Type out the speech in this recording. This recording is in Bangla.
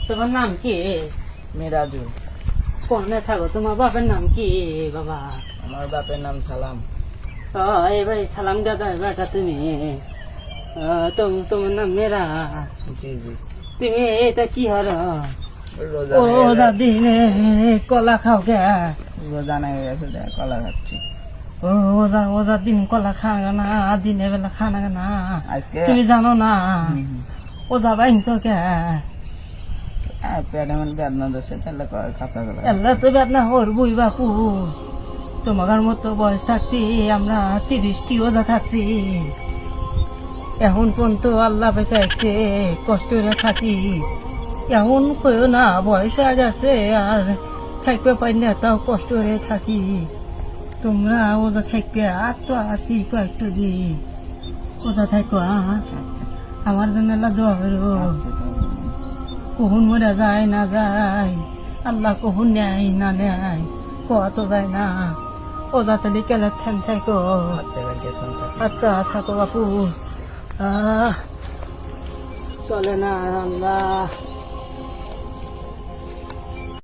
তোমার নাম কি? মিরাজুল। কোনে থাকো? তোমার বাপের নাম কি বাবা? আমার বাপের নাম সালাম। এবার সালাম দাদা বেটা তুমি, তোমার নাম মেরা। জি জি। তুমি এটা কি হর? রোজা ওজা দিনে কলা খাও কে? রোজা নাই গেছে, কলা খাচ্ছি। ওজা দিন কলা খানা না, দিনে বেলা খানা না। আজকে তুমি জানো না ওজা বাইনছ কে? পেটে মানে বেদনা দোষে তাহলে কাঁচা গলা। এল্লা তো বেদনা হর বুই বাপু, তোমার মতো বয়স থাকতে আমরা 30টি ওজা থাকছি। এখন পর্যন্ত আল্লাহ বেঁচাইছে, কষ্ট করে থাকি। এখন কইও না বয়স হয়ে গেছে আর থাকবে পাই না, তাও কষ্ট করে থাকি। তোমরা ওজা থাকবে আর তো আসি কয়েকটা দিন ওজা থাকো। আমার জন্য আল্লাহ দোয়া করো। কখন মরে যায় না যায়, আল্লাহ কখন নেয় না নেয় কোয়া তো যায় না। ওজা তাহলে কেলে ঠ্যান থাকো। আচ্ছা থাকো বাপু। চলে না আল্লাহ।